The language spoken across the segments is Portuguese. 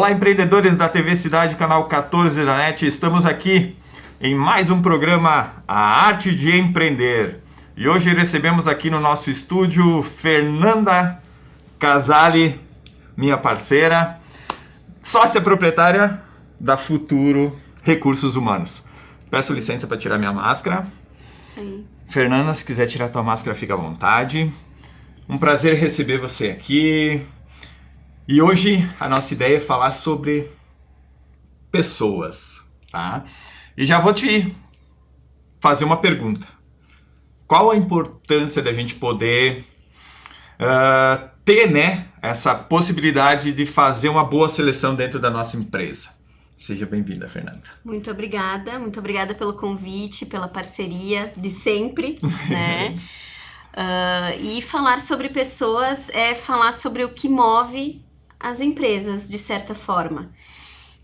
Olá, empreendedores da TV Cidade, canal 14 da NET. Estamos aqui em mais um programa A Arte de Empreender. E hoje recebemos aqui no nosso estúdio Fernanda Casali, minha parceira, sócia proprietária da Futuro Recursos Humanos. Peço licença para tirar minha máscara. Sim. Fernanda, se quiser tirar tua máscara, fica à vontade. Um prazer receber você aqui. E hoje a nossa ideia é falar sobre pessoas, tá? E já vou te fazer uma pergunta. Qual a importância da gente poder ter, né, essa possibilidade de fazer uma boa seleção dentro da nossa empresa? Seja bem-vinda, Fernanda. Muito obrigada pelo convite, pela parceria de sempre, né? E falar sobre pessoas é falar sobre o que move as empresas, de certa forma.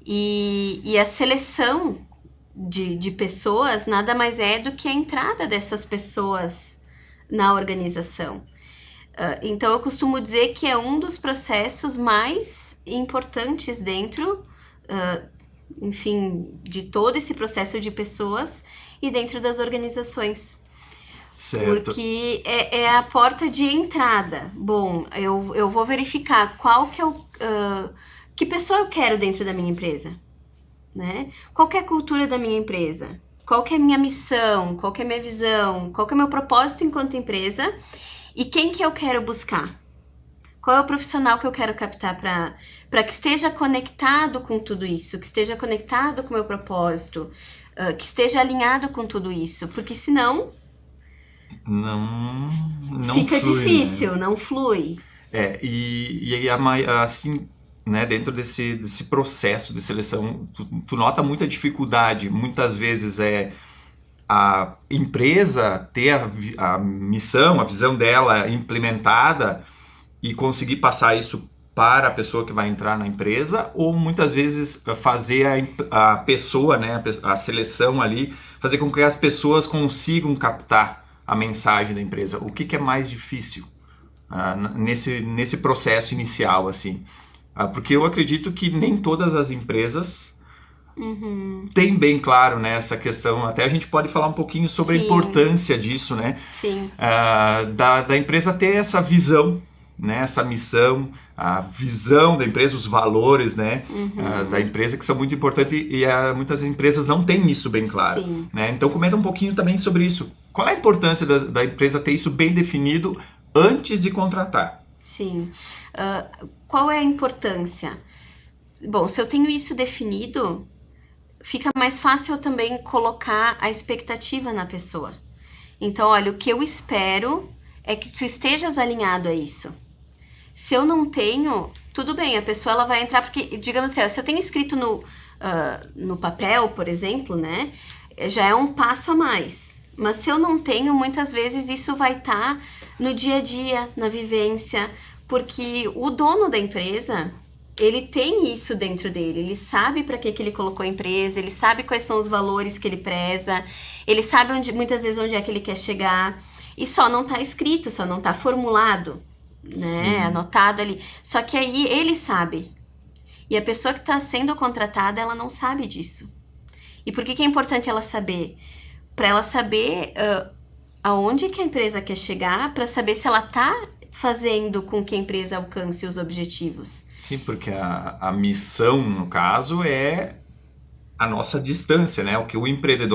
E a seleção de pessoas nada mais é do que a entrada dessas pessoas na organização. Então, eu costumo dizer que é um dos processos mais importantes dentro, de todo esse processo de pessoas e dentro das organizações. Certo. Porque é a porta de entrada. Bom, eu vou verificar qual que é que pessoa eu quero dentro da minha empresa, né? Qual que é a cultura da minha empresa? Qual que é a minha missão? Qual que é a minha visão? Qual que é o meu propósito enquanto empresa? E quem que eu quero buscar? Qual é o profissional que eu quero captar para que esteja conectado com tudo isso, que esteja conectado com o meu propósito, que esteja alinhado com tudo isso, porque senão não fica flui, difícil, né? não flui. Assim, né, dentro desse processo de seleção, tu nota muita dificuldade. Muitas vezes a empresa ter a missão, a visão dela implementada e conseguir passar isso para a pessoa que vai entrar na empresa, ou muitas vezes fazer a pessoa, né, a seleção ali, fazer com que as pessoas consigam captar a mensagem da empresa. O que é mais difícil nesse processo inicial, assim? Porque eu acredito que nem todas as empresas têm bem claro, né, essa questão. Até a gente pode falar um pouquinho sobre Sim. a importância disso, né? Sim. Da empresa ter essa visão, né, essa missão, a visão da empresa, os valores, né, da empresa, que são muito importantes, e muitas empresas não têm isso bem claro. Sim. Né? Então comenta um pouquinho também sobre isso. Qual é a importância da empresa ter isso bem definido antes de contratar? Sim. Qual é a importância? Bom, se eu tenho isso definido, fica mais fácil eu também colocar a expectativa na pessoa. Então, olha, o que eu espero é que tu estejas alinhado a isso. Se eu não tenho, tudo bem, a pessoa ela vai entrar, porque, digamos assim, se eu tenho escrito no papel, por exemplo, né, já é um passo a mais. Mas se eu não tenho, muitas vezes isso vai estar no dia a dia, na vivência, porque o dono da empresa, ele tem isso dentro dele, ele sabe para que ele colocou a empresa, ele sabe quais são os valores que ele preza, ele sabe muitas vezes onde é que ele quer chegar, e só não está escrito, só não está formulado, né? Sim. Anotado ali. Só que aí ele sabe. E a pessoa que está sendo contratada, ela não sabe disso. E por que é importante ela saber? Para ela saber aonde que a empresa quer chegar, para saber se ela está fazendo com que a empresa alcance os objetivos. Sim, porque a missão, no caso, é a nossa distância, né? O que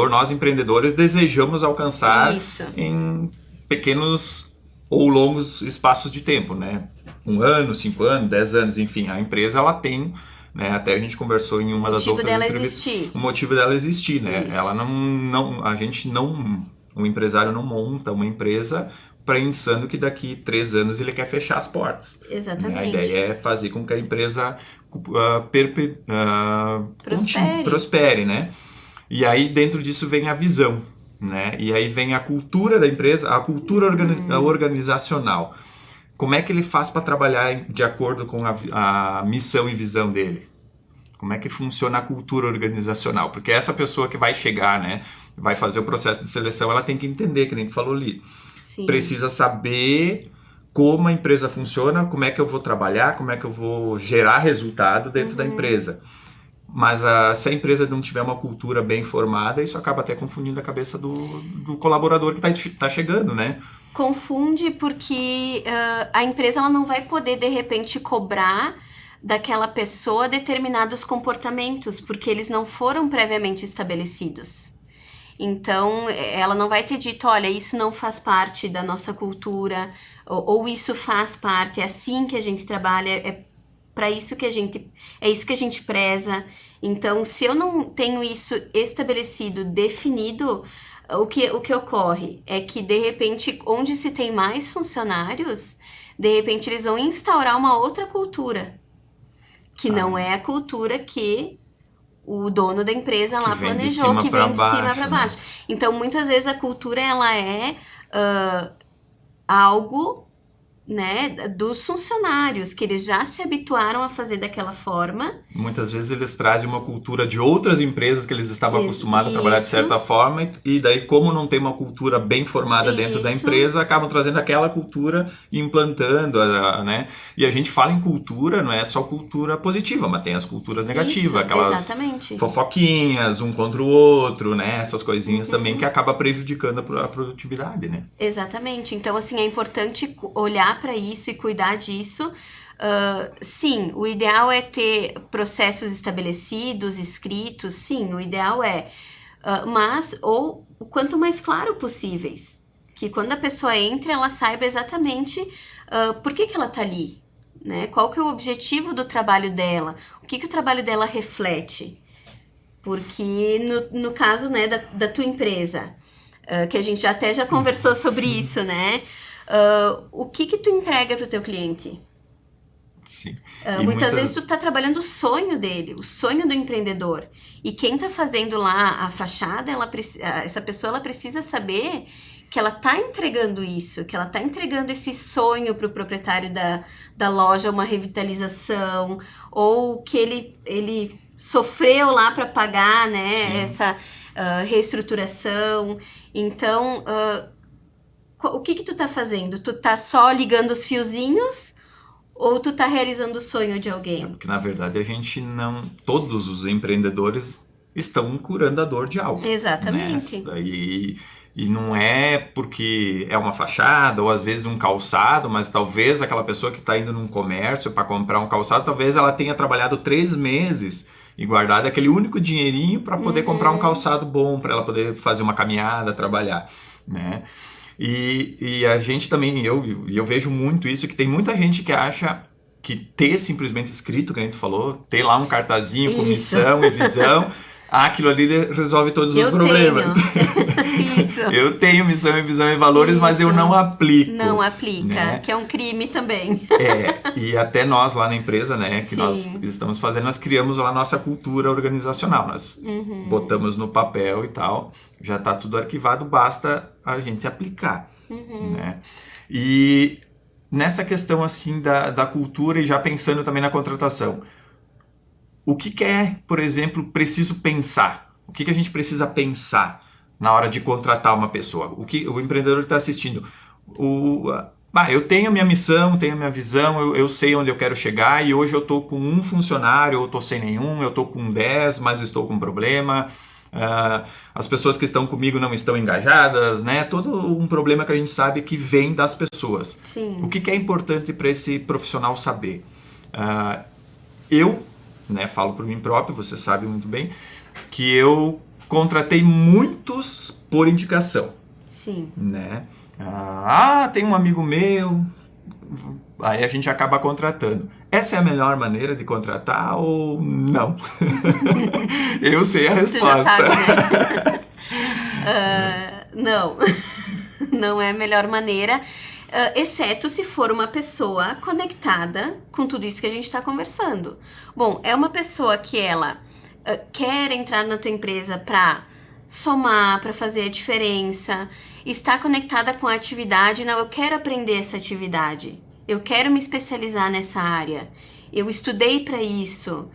nós empreendedores desejamos alcançar Isso. em pequenos ou longos espaços de tempo, né? 1 ano, 5 anos, 10 anos, enfim, a empresa ela tem, né? Até a gente conversou em uma das outras entrevistas. O motivo dela existir, né? Isso. Ela o empresário não monta uma empresa pensando que daqui 3 anos ele quer fechar as portas. Exatamente. Né? A ideia é fazer com que a empresa prospere, né? E aí dentro disso vem a visão, né? E aí vem a cultura da empresa, a cultura organizacional. Como é que ele faz para trabalhar de acordo com a missão e visão dele? Como é que funciona a cultura organizacional? Porque essa pessoa que vai chegar, né, vai fazer o processo de seleção, ela tem que entender, que nem tu falou ali. Sim. Precisa saber como a empresa funciona, como é que eu vou trabalhar, como é que eu vou gerar resultado dentro da empresa. Mas se a empresa não tiver uma cultura bem formada, isso acaba até confundindo a cabeça do colaborador que está chegando, né? Confunde porque a empresa ela não vai poder, de repente, cobrar daquela pessoa determinados comportamentos, porque eles não foram previamente estabelecidos. Então, ela não vai ter dito, olha, isso não faz parte da nossa cultura, ou isso faz parte, é assim que a gente trabalha, é para isso que é isso que a gente preza. Então, se eu não tenho isso estabelecido, definido, o que ocorre é que, de repente, onde se tem mais funcionários, de repente eles vão instaurar uma outra cultura, que não é a cultura que o dono da empresa lá planejou, que vem de cima para baixo. Então, muitas vezes a cultura ela é algo, né, dos funcionários, que eles já se habituaram a fazer daquela forma. Muitas vezes eles trazem uma cultura de outras empresas que eles estavam acostumados a trabalhar de certa forma, e daí, como não tem uma cultura bem formada dentro da empresa, acabam trazendo aquela cultura e implantando, né? E a gente fala em cultura, não é só cultura positiva, mas tem as culturas negativas, aquelas fofoquinhas, um contra o outro, né? Essas coisinhas também que acaba prejudicando a produtividade, né? Exatamente. Então, assim, é importante olhar para isso e cuidar disso. Sim, o ideal é ter processos estabelecidos, escritos, sim, o ideal é, mas o quanto mais claro possíveis, que quando a pessoa entra, ela saiba exatamente por que ela tá ali, né? Qual que é o objetivo do trabalho dela, o que o trabalho dela reflete, porque no caso, né, da tua empresa, que a gente já conversou sobre isso, né? O que tu entrega pro teu cliente? Sim. Muitas vezes tu tá trabalhando o sonho dele, o sonho do empreendedor. E quem tá fazendo lá a fachada, essa pessoa ela precisa saber que ela tá entregando isso, que ela tá entregando esse sonho pro proprietário da loja, uma revitalização, ou que ele sofreu lá para pagar, né, essa reestruturação. Então, o que tu tá fazendo? Tu tá só ligando os fiozinhos ou tu tá realizando o sonho de alguém? Porque, na verdade, a gente não... Todos os empreendedores estão curando a dor de algo. Exatamente. Né? E não é porque é uma fachada ou, às vezes, um calçado, mas talvez aquela pessoa que está indo num comércio para comprar um calçado, talvez ela tenha trabalhado 3 meses e guardado aquele único dinheirinho para poder comprar um calçado bom, para ela poder fazer uma caminhada, trabalhar, né? E a gente também, eu vejo muito isso, que tem muita gente que acha que ter simplesmente escrito, que a gente falou, ter lá um cartazinho com missão e visão, aquilo ali resolve todos os problemas. Isso. Eu tenho missão e visão e valores, mas eu não aplico. Não aplica, né? Que é um crime também. E até nós lá na empresa, né, que nós estamos fazendo, nós criamos lá a nossa cultura organizacional. Nós botamos no papel e tal, já está tudo arquivado, basta a gente aplicar. Né? E nessa questão assim da cultura e já pensando também na contratação, o que é, por exemplo, preciso pensar? O que a gente precisa pensar na hora de contratar uma pessoa? O que o empreendedor está assistindo? Eu tenho a minha missão, tenho a minha visão, eu sei onde eu quero chegar e hoje eu estou com um funcionário, eu estou sem nenhum, eu estou com 10, mas estou com um problema. As pessoas que estão comigo não estão engajadas, né? Todo um problema que a gente sabe que vem das pessoas. Sim. O que é importante para esse profissional saber? Eu, né, falo por mim próprio, você sabe muito bem, que eu contratei muitos por indicação. Sim. Né? Tem um amigo meu, aí a gente acaba contratando. Essa é a melhor maneira de contratar ou não? Eu sei a resposta. Você já sabe, né? Não, não é a melhor maneira, exceto se for uma pessoa conectada com tudo isso que a gente está conversando. Bom, é uma pessoa que ela quer entrar na tua empresa para somar, para fazer a diferença, está conectada com a atividade, não, eu quero aprender essa atividade, eu quero me especializar nessa área, eu estudei para isso,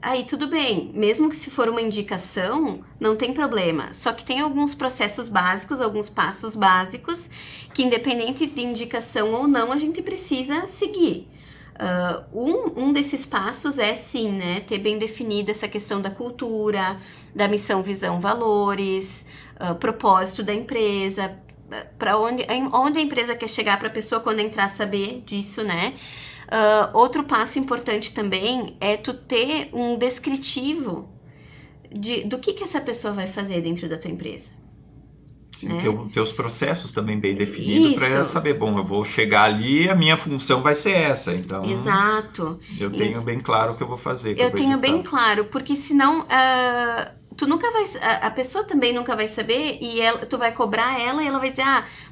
aí tudo bem, mesmo que se for uma indicação, não tem problema. Só que tem alguns processos básicos, alguns passos básicos, que independente de indicação ou não, a gente precisa seguir. Um desses passos é sim, né, ter bem definido essa questão da cultura, da missão, visão, valores, propósito da empresa, para onde a empresa quer chegar para a pessoa quando entrar saber disso, né? Outro passo importante também é tu ter um descritivo do que essa pessoa vai fazer dentro da tua empresa. Sim, Né? ter os processos também bem definidos para Isso. saber, bom, eu vou chegar ali, a minha função vai ser essa, então Exato. eu tenho bem claro o que eu vou fazer, que Eu vou tenho bem executar. claro, porque senão tu nunca vai, a pessoa também nunca vai saber e tu vai cobrar ela e ela vai dizer,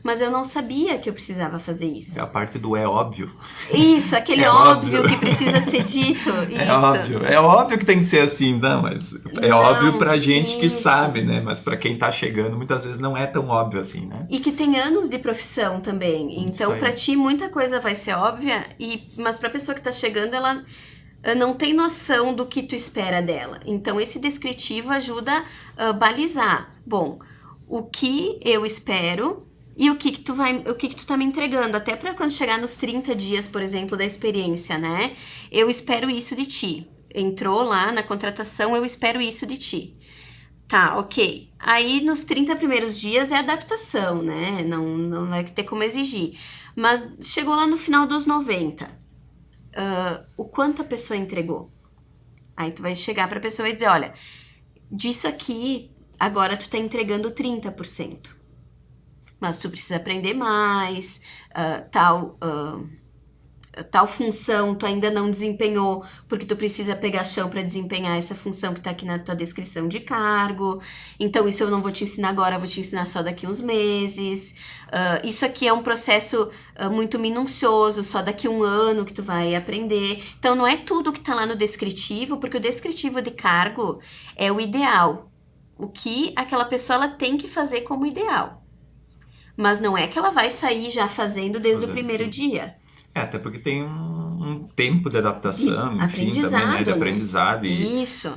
mas eu não sabia que eu precisava fazer isso. É a parte do é óbvio. Isso, aquele É óbvio óbvio. que precisa ser dito. Isso. É óbvio que tem que ser assim, não, mas é Não, óbvio pra gente que isso. sabe, né? Mas pra quem tá chegando, muitas vezes não é tão óbvio assim, né? E que tem anos de profissão também. Então, aí. pra ti, muita coisa vai ser óbvia, mas pra pessoa que tá chegando, ela não tem noção do que tu espera dela. Então, esse descritivo ajuda a balizar. Bom, o que eu espero e o que tu tá me entregando. Até pra quando chegar nos 30 dias, por exemplo, da experiência, né? Eu espero isso de ti. Entrou lá na contratação, eu espero isso de ti. Tá, ok. Aí nos 30 primeiros dias é adaptação, né? Não vai ter como exigir. Mas chegou lá no final dos 90. O quanto a pessoa entregou? Aí tu vai chegar pra pessoa e dizer, olha, disso aqui, agora tu tá entregando 30%. Mas tu precisa aprender mais, tal função tu ainda não desempenhou, porque tu precisa pegar chão para desempenhar essa função que tá aqui na tua descrição de cargo. Então, isso eu não vou te ensinar agora, eu vou te ensinar só daqui uns meses. Isso aqui é um processo muito minucioso, só daqui um ano que tu vai aprender. Então, não é tudo que tá lá no descritivo, porque o descritivo de cargo é o ideal. O que aquela pessoa ela tem que fazer como ideal. Mas não é que ela vai sair já fazendo desde o primeiro dia. Até porque tem um tempo de adaptação, E enfim, também, né, de aprendizado. Isso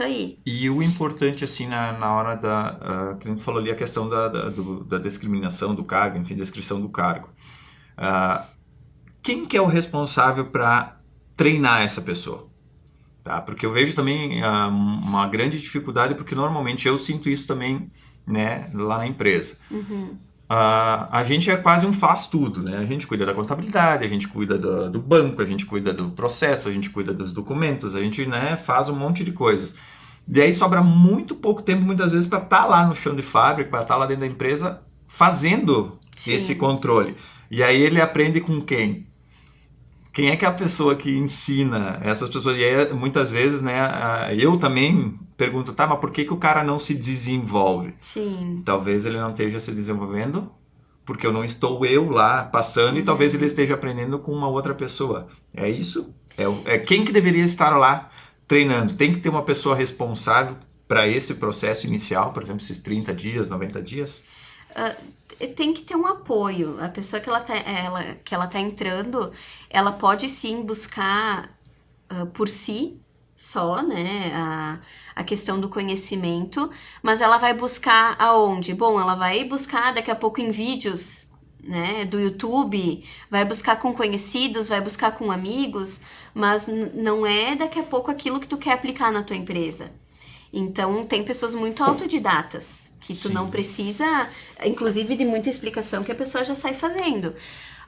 aí. E o importante, assim, na hora que a gente falou ali, a questão da discriminação do cargo, enfim, descrição do cargo. Quem que é o responsável para treinar essa pessoa? Tá? Porque eu vejo também uma grande dificuldade, porque normalmente eu sinto isso também, né, lá na empresa. A gente é quase um faz-tudo, né? A gente cuida da contabilidade, a gente cuida do banco, a gente cuida do processo, a gente cuida dos documentos, a gente, né, faz um monte de coisas. E aí sobra muito pouco tempo, muitas vezes, para estar lá no chão de fábrica, para estar lá dentro da empresa, fazendo esse controle. E aí ele aprende com quem? Quem é que é a pessoa que ensina essas pessoas? E aí, muitas vezes, né, eu também pergunto, tá, mas por que o cara não se desenvolve? Sim. Talvez ele não esteja se desenvolvendo porque eu não estou eu lá passando e talvez ele esteja aprendendo com uma outra pessoa. É isso? É quem que deveria estar lá treinando? Tem que ter uma pessoa responsável para esse processo inicial, por exemplo, esses 30 dias, 90 dias? Tem que ter um apoio. A pessoa que ela tá entrando, ela pode sim buscar por si só, né, a questão do conhecimento, mas ela vai buscar aonde? Bom, ela vai buscar daqui a pouco em vídeos, né, do YouTube, vai buscar com conhecidos, vai buscar com amigos, mas não é daqui a pouco aquilo que tu quer aplicar na tua empresa. Então, tem pessoas muito autodidatas, que tu não precisa, inclusive, de muita explicação que a pessoa já sai fazendo.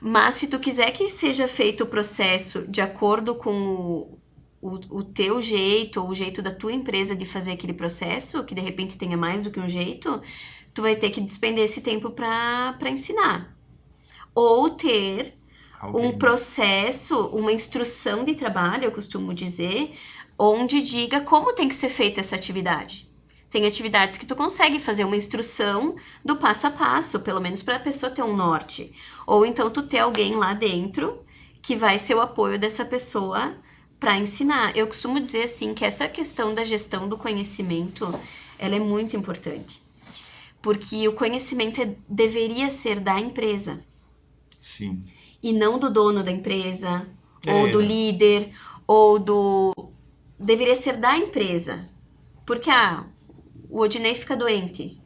Mas se tu quiser que seja feito o processo de acordo com o teu jeito, ou o jeito da tua empresa de fazer aquele processo, que de repente tenha mais do que um jeito, tu vai ter que despender esse tempo para ensinar. Ou ter um processo, uma instrução de trabalho, eu costumo dizer, onde diga como tem que ser feita essa atividade. Tem atividades que tu consegue fazer uma instrução do passo a passo, pelo menos para a pessoa ter um norte. Ou então tu ter alguém lá dentro que vai ser o apoio dessa pessoa para ensinar. Eu costumo dizer assim que essa questão da gestão do conhecimento, ela é muito importante. Porque o conhecimento deveria ser da empresa. Sim. E não do dono da empresa, ou do líder, ou do deveria ser da empresa. Porque, o Odinei fica doente.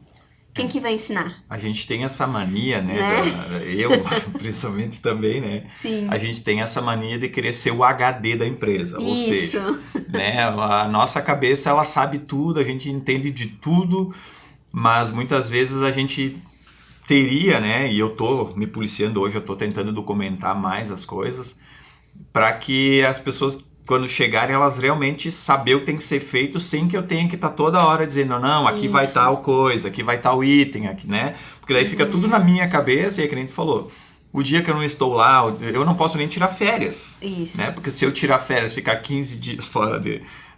Quem que vai ensinar? A gente tem essa mania, né? Eu, principalmente também, né? Sim. A gente tem essa mania de querer ser o HD da empresa. Ou Isso. seja, né? A nossa cabeça, ela sabe tudo, a gente entende de tudo, mas muitas vezes a gente teria, né? E eu tô me policiando hoje, eu tô tentando documentar mais as coisas, para que as pessoas, quando chegarem, elas realmente saber o que tem que ser feito, sem que eu tenha que estar toda hora dizendo, não, aqui vai Isso. tal coisa, aqui vai tal item, aqui, né? Porque daí fica tudo na minha cabeça, e é que nem tu falou, o dia que eu não estou lá, eu não posso nem tirar férias. Isso. Né? Porque se eu tirar férias, ficar 15 dias fora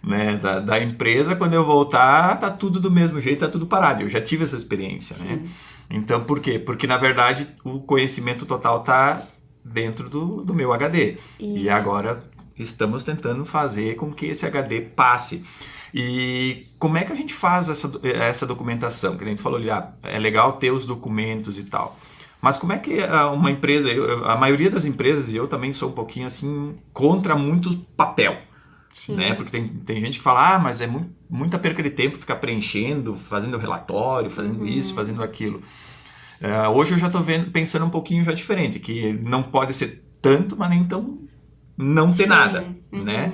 né, da empresa, quando eu voltar, tá tudo do mesmo jeito, tá tudo parado. Eu já tive essa experiência, né? Então, por quê? Porque, na verdade, o conhecimento total tá dentro do meu HD. Isso. E agora estamos tentando fazer com que esse HD passe. E como é que a gente faz essa documentação? Que a gente falou ali, é legal ter os documentos e tal. Mas como é que uma empresa, a maioria das empresas, e eu também sou um pouquinho assim, contra muito papel. Sim. Né? Porque tem gente que fala, mas é muita perca de tempo ficar preenchendo, fazendo relatório, fazendo isso, fazendo aquilo. Hoje eu já estou pensando um pouquinho já diferente, que não pode ser tanto, mas nem tão não ter nada, né?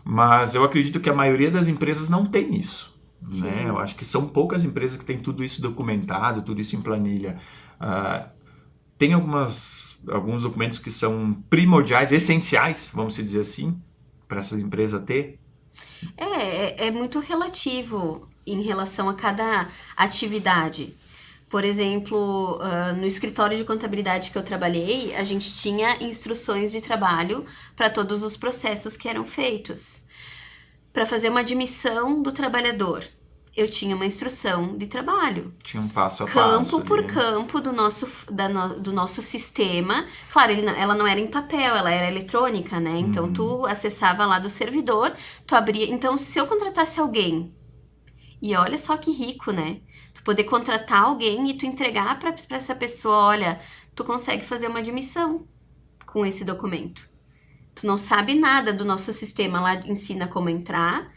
Mas eu acredito que a maioria das empresas não tem isso, né? Eu acho que são poucas empresas que têm tudo isso documentado, tudo isso em planilha. Tem alguns documentos que são primordiais, essenciais, vamos dizer assim, para essas empresas ter. É muito relativo em relação a cada atividade. Por exemplo, no escritório de contabilidade que eu trabalhei, a gente tinha instruções de trabalho para todos os processos que eram feitos. Para fazer uma admissão do trabalhador, eu tinha uma instrução de trabalho. Tinha um passo a Campo passo. por campo do nosso sistema. Claro, ela não era em papel, ela era eletrônica, né? Então, tu acessava lá do servidor, tu abria... Então, se eu contratasse alguém, e olha só que rico, né? Tu poder contratar alguém e tu entregar para essa pessoa, olha, tu consegue fazer uma admissão com esse documento. Tu não sabe nada do nosso sistema, lá ensina como entrar.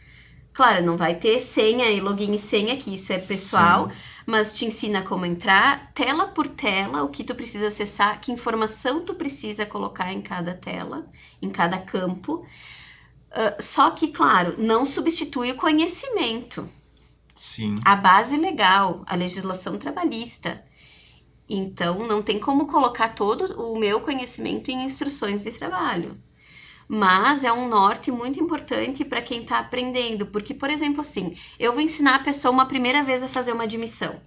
Claro, não vai ter senha e login e senha, que isso é pessoal, mas te ensina como entrar, tela por tela, o que tu precisa acessar, que informação tu precisa colocar em cada tela, em cada campo. Só que, claro, não substitui o conhecimento. Sim. A base legal, a legislação trabalhista. Então, não tem como colocar todo o meu conhecimento em instruções de trabalho. Mas é um norte muito importante para quem está aprendendo. Porque, por exemplo, assim, eu vou ensinar a pessoa uma primeira vez a fazer uma admissão.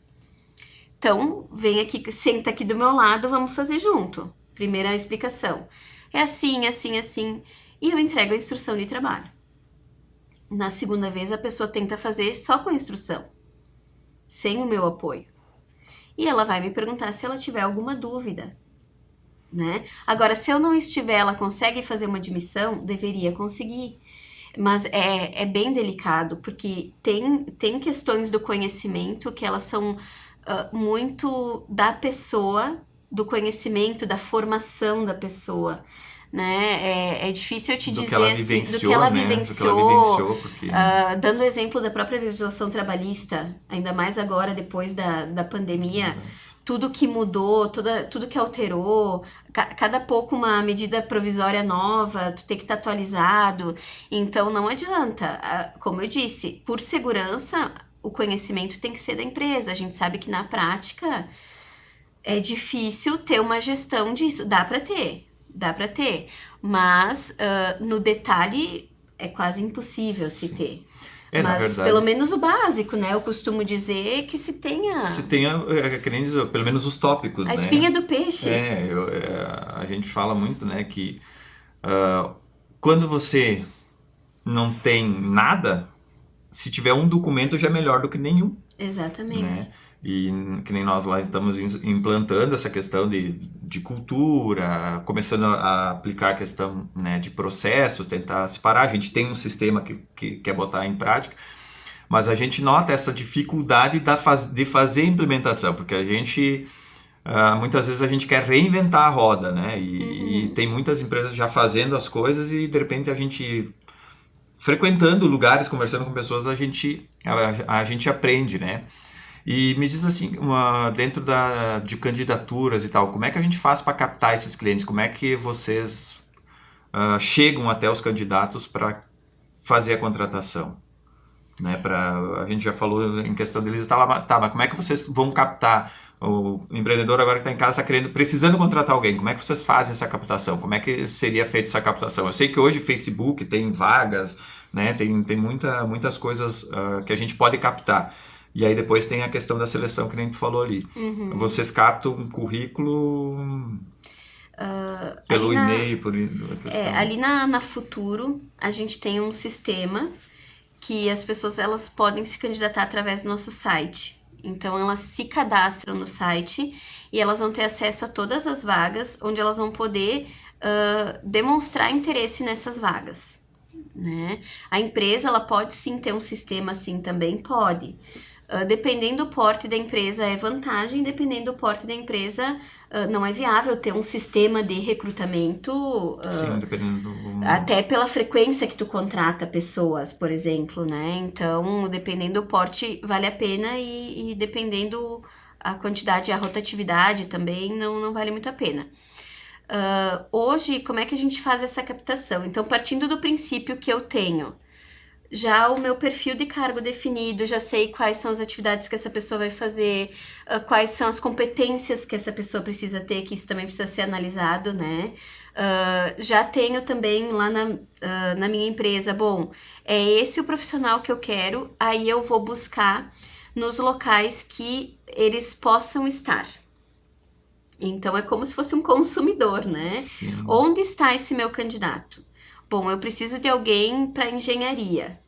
Então, vem aqui, senta aqui do meu lado, vamos fazer junto. Primeira explicação. É assim, assim, assim. E eu entrego a instrução de trabalho. Na segunda vez, a pessoa tenta fazer só com a instrução, sem o meu apoio. E ela vai me perguntar se ela tiver alguma dúvida, né? Agora, se eu não estiver, ela consegue fazer uma admissão? Deveria conseguir. Mas é bem delicado, porque tem questões do conhecimento que elas são muito da pessoa, do conhecimento, da formação da pessoa. Né? É difícil eu te dizer assim, do que ela vivenciou, porque... dando exemplo da própria legislação trabalhista, ainda mais agora, depois da pandemia, tudo que mudou, tudo que alterou, cada pouco uma medida provisória nova, tu tem que estar atualizado, então não adianta, como eu disse, por segurança, o conhecimento tem que ser da empresa, a gente sabe que na prática é difícil ter uma gestão disso, dá para ter, mas no detalhe é quase impossível se ter. Mas na verdade, pelo menos o básico, né? Eu costumo dizer que se tenha... querendo dizer, pelo menos os tópicos, a né? espinha do peixe. A gente fala muito, né, que quando você não tem nada, se tiver um documento já é melhor do que nenhum. Exatamente. Né? E que nem nós lá estamos implantando essa questão de cultura, começando a aplicar a questão, né, de processos, tentar separar. A gente tem um sistema que quer botar em prática, mas a gente nota essa dificuldade de fazer a implementação, porque a gente, muitas vezes a gente quer reinventar a roda, né? E tem muitas empresas já fazendo as coisas e de repente a gente frequentando lugares, conversando com pessoas, a gente aprende, né? E me diz assim, dentro de candidaturas e tal, como é que a gente faz para captar esses clientes? Como é que vocês chegam até os candidatos para fazer a contratação? Né, a gente já falou em questão deles, mas como é que vocês vão captar o empreendedor agora que está em casa, está precisando contratar alguém? Como é que vocês fazem essa captação? Como é que seria feita essa captação? Eu sei que hoje Facebook tem vagas, né, tem muitas coisas que a gente pode captar. E aí depois tem a questão da seleção que nem tu falou ali. Vocês captam um currículo pelo e-mail, por questão... ali na Futuro, a gente tem um sistema que as pessoas elas podem se candidatar através do nosso site. Então, elas se cadastram no site e elas vão ter acesso a todas as vagas, onde elas vão poder demonstrar interesse nessas vagas, né? A empresa, ela pode sim ter um sistema assim também? Pode. Dependendo do porte da empresa é vantagem, dependendo do porte da empresa não é viável ter um sistema de recrutamento. Sim, dependendo até pela frequência que tu contrata pessoas, por exemplo, né? Então, dependendo do porte, vale a pena e dependendo a quantidade, a rotatividade também não vale muito a pena. Hoje, como é que a gente faz essa captação? Então, partindo do princípio que eu tenho já o meu perfil de cargo definido, já sei quais são as atividades que essa pessoa vai fazer, quais são as competências que essa pessoa precisa ter, que isso também precisa ser analisado, né? Já tenho também lá na minha empresa, bom, é esse o profissional que eu quero, aí eu vou buscar nos locais que eles possam estar. Então, é como se fosse um consumidor, né? Sim. Onde está esse meu candidato? Bom, eu preciso de alguém para engenharia.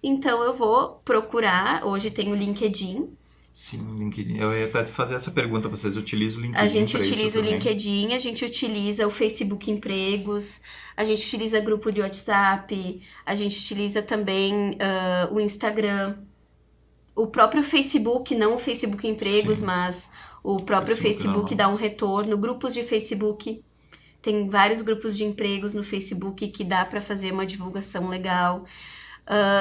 Então, eu vou procurar. Hoje tem o LinkedIn. Sim, LinkedIn. Eu ia até te fazer essa pergunta. Vocês utilizam o LinkedIn? A gente pra utiliza isso o também? LinkedIn, a gente utiliza o Facebook Empregos, a gente utiliza grupo de WhatsApp, a gente utiliza também o Instagram, o próprio Facebook, não o Facebook Empregos, Sim. mas o próprio Facebook dá um retorno, grupos de Facebook. Tem vários grupos de empregos no Facebook que dá para fazer uma divulgação legal.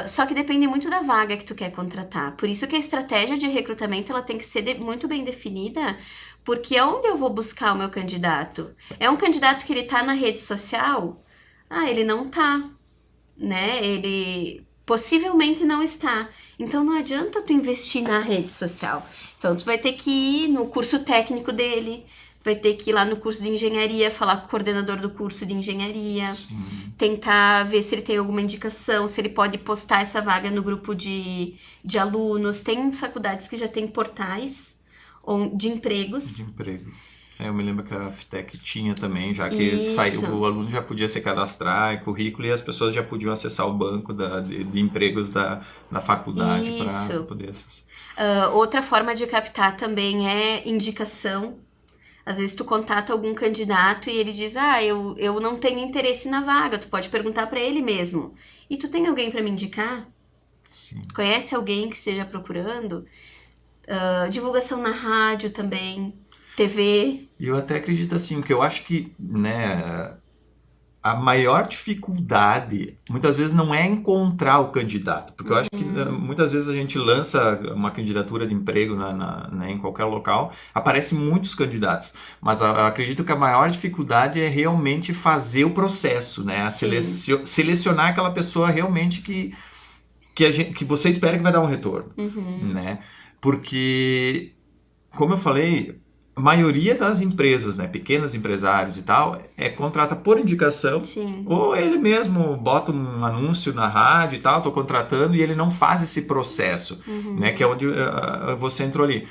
Só que depende muito da vaga que tu quer contratar. Por isso que a estratégia de recrutamento ela tem que ser muito bem definida, porque onde eu vou buscar o meu candidato? É um candidato que ele tá na rede social? Ele não tá, né? Ele possivelmente não está. Então não adianta tu investir na rede social. Então tu vai ter que ir no curso técnico dele, vai ter que ir lá no curso de engenharia, falar com o coordenador do curso de engenharia, tentar ver se ele tem alguma indicação, se ele pode postar essa vaga no grupo de alunos. Tem faculdades que já tem portais de empregos. De emprego. Eu me lembro que a FTech tinha também, já que Isso. o aluno já podia se cadastrar em currículo e as pessoas já podiam acessar o banco de empregos da faculdade para poder acessar. Outra forma de captar também é indicação. Às vezes tu contata algum candidato e ele diz, eu não tenho interesse na vaga, tu pode perguntar para ele mesmo. E tu tem alguém para me indicar? Sim. Conhece alguém que esteja procurando? Divulgação na rádio também, TV. E eu até acredito assim, que eu acho que, né, a maior dificuldade muitas vezes não é encontrar o candidato, porque eu acho que muitas vezes a gente lança uma candidatura de emprego em qualquer local, aparecem muitos candidatos, mas eu acredito que a maior dificuldade é realmente fazer o processo, né? Selecionar aquela pessoa realmente que você espera que vai dar um retorno, né? Porque, como eu falei, a maioria das empresas, né, pequenos empresários e tal, contrata por indicação. Sim. Ou ele mesmo bota um anúncio na rádio e tal, tô contratando, e ele não faz esse processo, né, que é onde você entrou ali.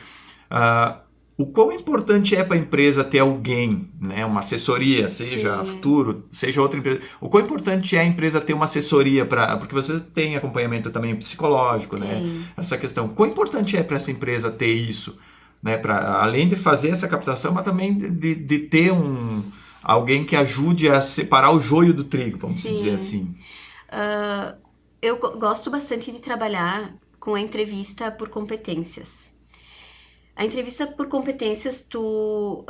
O quão importante é para a empresa ter alguém, né, uma assessoria, seja a Futuro, seja outra empresa. O quão importante é a empresa ter uma assessoria porque você tem acompanhamento também psicológico, né? Essa questão. O quão importante é para essa empresa ter isso? Né, além de fazer essa captação, mas também de ter alguém que ajude a separar o joio do trigo, vamos dizer assim. Eu gosto bastante de trabalhar com a entrevista por competências. A entrevista por competências, tu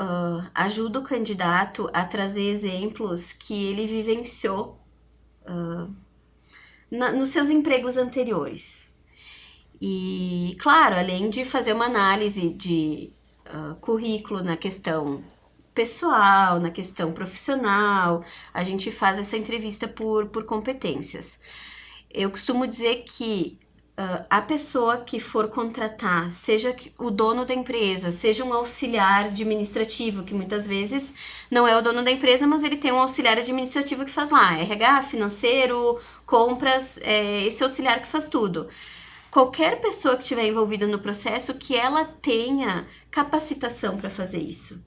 ajuda o candidato a trazer exemplos que ele vivenciou nos seus empregos anteriores. E, claro, além de fazer uma análise de currículo na questão pessoal, na questão profissional, a gente faz essa entrevista por competências. Eu costumo dizer que a pessoa que for contratar, seja o dono da empresa, seja um auxiliar administrativo, que muitas vezes não é o dono da empresa, mas ele tem um auxiliar administrativo que faz lá, RH, financeiro, compras, esse auxiliar que faz tudo. Qualquer pessoa que estiver envolvida no processo, que ela tenha capacitação para fazer isso,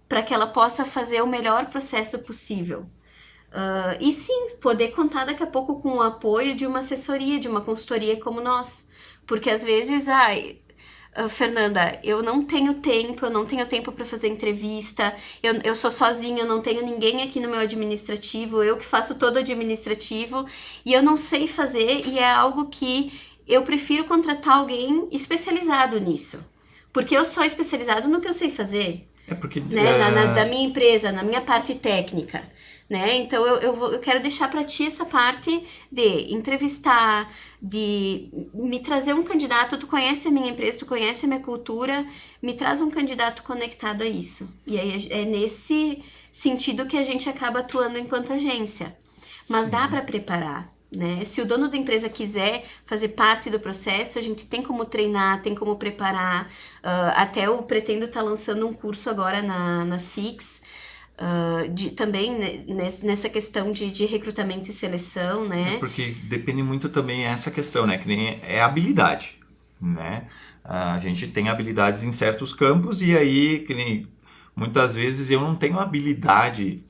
para que ela possa fazer o melhor processo possível. E sim, poder contar daqui a pouco com o apoio de uma assessoria, de uma consultoria como nós. Porque às vezes, Fernanda, eu não tenho tempo para fazer entrevista, eu sou sozinha, eu não tenho ninguém aqui no meu administrativo, eu que faço todo o administrativo, e eu não sei fazer, e é algo que eu prefiro contratar alguém especializado nisso. Porque eu sou especializado no que eu sei fazer. Porque... Né? Da minha empresa, na minha parte técnica. Né? Então eu quero deixar para ti essa parte de entrevistar, de me trazer um candidato. Tu conhece a minha empresa, tu conhece a minha cultura, me traz um candidato conectado a isso. E aí é nesse sentido que a gente acaba atuando enquanto agência. Mas sim, dá para preparar. Né? Se o dono da empresa quiser fazer parte do processo, a gente tem como treinar, tem como preparar. Até eu pretendo estar lançando um curso agora na Six, também nessa questão de recrutamento e seleção, né? Porque depende muito também essa questão, né? Que nem é habilidade, né? A gente tem habilidades em certos campos e aí, que nem muitas vezes eu não tenho habilidade,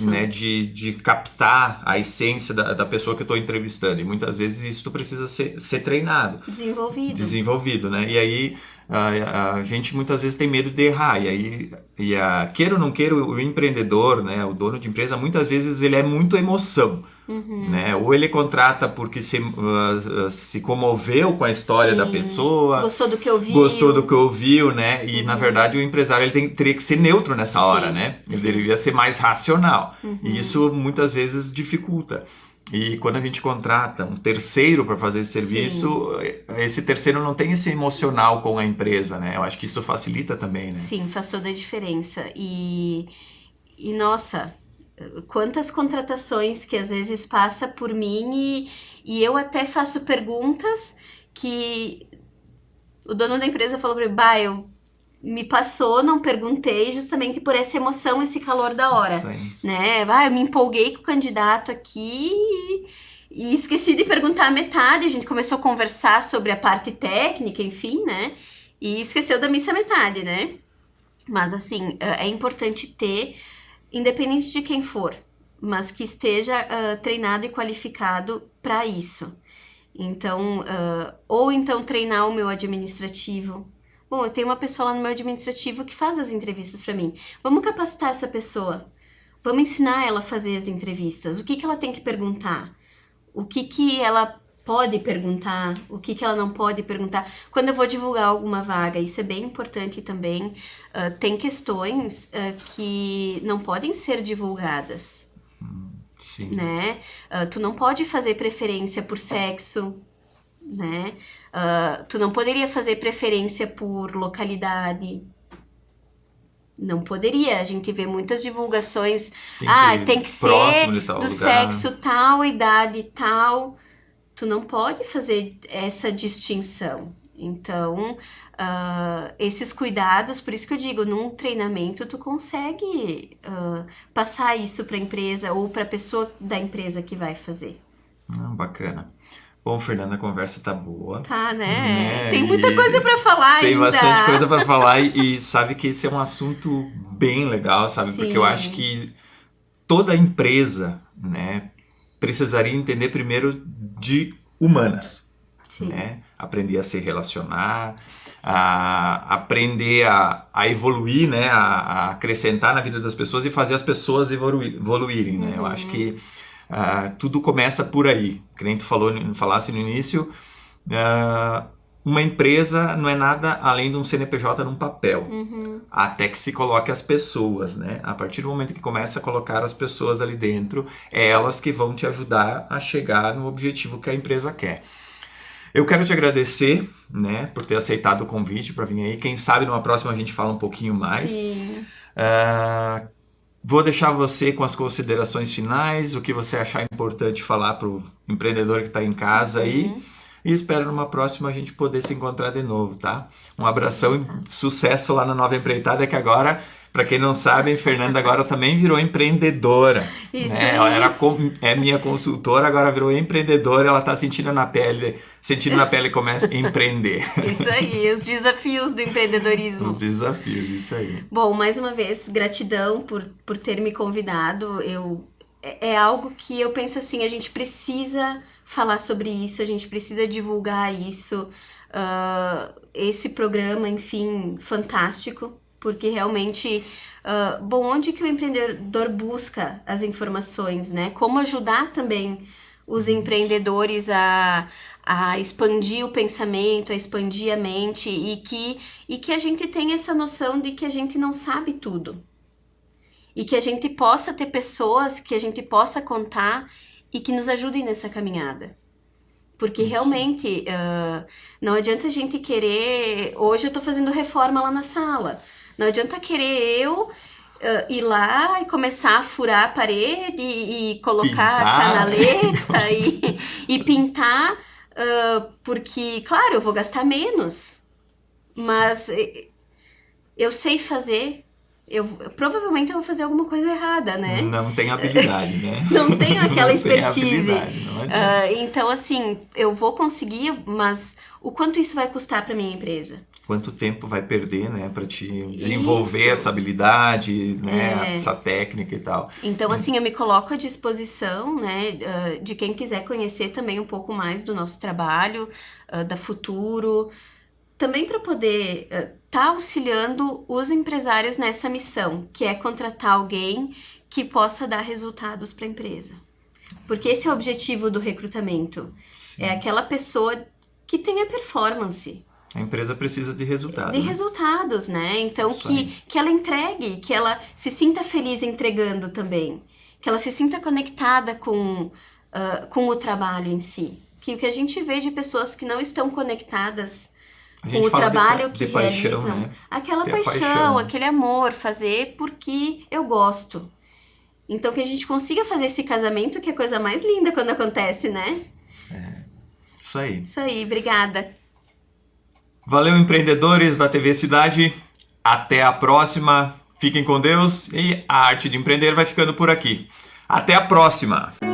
né, de captar a essência da pessoa que eu estou entrevistando. E muitas vezes isso tu precisa ser treinado. Desenvolvido, né? E aí a gente muitas vezes tem medo de errar. E aí, queira ou não queira, o empreendedor, né, o dono de empresa, muitas vezes ele é muito emoção. Né? Ou ele contrata porque se comoveu com a história da pessoa, gostou do que ouviu, né? E na verdade o empresário ele teria que ser neutro nessa hora, né? Ele deveria ser mais racional. E isso muitas vezes dificulta. E quando a gente contrata um terceiro para fazer esse serviço, esse terceiro não tem esse emocional com a empresa, né? Eu acho que isso facilita também, né? Sim, faz toda a diferença. E nossa, quantas contratações que às vezes passa por mim e eu até faço perguntas que o dono da empresa falou pra mim, me passou, não perguntei, justamente por essa emoção, esse calor da hora, né? Eu me empolguei com o candidato aqui e esqueci de perguntar a metade, a gente começou a conversar sobre a parte técnica, enfim, né? E esqueceu da missa metade, né? Mas assim, é importante ter, independente de quem for, mas que esteja treinado e qualificado para isso. Então, ou então treinar o meu administrativo. Bom, eu tenho uma pessoa lá no meu administrativo que faz as entrevistas para mim. Vamos capacitar essa pessoa. Vamos ensinar ela a fazer as entrevistas. O que ela tem que perguntar? O que ela pode perguntar? O que ela não pode perguntar? Quando eu vou divulgar alguma vaga, isso é bem importante também. Tem questões que não podem ser divulgadas. Sim. Né? Tu não pode fazer preferência por sexo, né? Tu não poderia fazer preferência por localidade. Não poderia. A gente vê muitas divulgações. Sim, tem que ser do sexo tal, idade tal. Tu não pode fazer essa distinção. Então, esses cuidados, por isso que eu digo, num treinamento tu consegue passar isso para a empresa ou para a pessoa da empresa que vai fazer. Bacana. Bom, Fernanda, a conversa tá boa. Tá, né? Tem muita coisa para falar ainda. Tem bastante coisa para falar e sabe que esse é um assunto bem legal, sabe? Sim. Porque eu acho que toda empresa, né, precisaria entender primeiro de humanas. Sim. Né? Aprender a se relacionar, a aprender a evoluir, né? A acrescentar na vida das pessoas e fazer as pessoas evoluírem, né? Eu acho que tudo começa por aí. Que nem tu falasse no início, uma empresa não é nada além de um CNPJ num papel, até que se coloque as pessoas, né? A partir do momento que começa a colocar as pessoas ali dentro, é elas que vão te ajudar a chegar no objetivo que a empresa quer. Eu quero te agradecer, né, por ter aceitado o convite para vir aí. Quem sabe numa próxima a gente fala um pouquinho mais. Sim. Vou deixar você com as considerações finais, o que você achar importante falar para o empreendedor que está em casa aí. E espero numa próxima a gente poder se encontrar de novo, tá? Um abração e sucesso lá na Nova Empreitada, que agora, para quem não sabe, a Fernanda agora também virou empreendedora. Isso né? aí. Ela é minha consultora, agora virou empreendedora, ela tá sentindo na pele e começa a empreender. Isso aí, os desafios do empreendedorismo. Os desafios, isso aí. Bom, mais uma vez, gratidão por ter me convidado. É algo que eu penso assim, a gente precisa falar sobre isso, a gente precisa divulgar isso. Esse programa, enfim, fantástico, porque realmente, bom, onde que o empreendedor busca as informações, né? Como ajudar também os empreendedores a expandir o pensamento, a expandir a mente e que a gente tenha essa noção de que a gente não sabe tudo. E que a gente possa ter pessoas que a gente possa contar e que nos ajudem nessa caminhada. Porque realmente não adianta a gente querer... Hoje eu tô fazendo reforma lá na sala. Não adianta querer eu ir lá e começar a furar a parede e colocar a canaleta e pintar, porque, claro, eu vou gastar menos. Mas eu sei fazer... provavelmente eu vou fazer alguma coisa errada, né? Não tem habilidade, né? Não tenho aquela Não tem expertise. habilidade, não adianta. Então, assim, eu vou conseguir, mas o quanto isso vai custar para minha empresa? Quanto tempo vai perder, né, para te desenvolver Isso. essa habilidade, né, essa técnica e tal. Então, assim, eu me coloco à disposição, né, de quem quiser conhecer também um pouco mais do nosso trabalho, da Futuro, também para poder estar auxiliando os empresários nessa missão, que é contratar alguém que possa dar resultados para a empresa. Porque esse é o objetivo do recrutamento. Sim. É aquela pessoa que tenha performance. A empresa precisa de resultado. De resultados, né? Então, Isso aí. que ela entregue, que ela se sinta feliz entregando também. Que ela se sinta conectada com o trabalho em si. Que o que a gente vê de pessoas que não estão conectadas com o trabalho que paixão, realizam. né? Aquela Ter a paixão, aquele amor, fazer porque eu gosto. Então, que a gente consiga fazer esse casamento, que é a coisa mais linda quando acontece, né? Isso aí. Isso aí, obrigada. Valeu, empreendedores da TV Cidade. Até a próxima. Fiquem com Deus e a arte de empreender vai ficando por aqui. Até a próxima!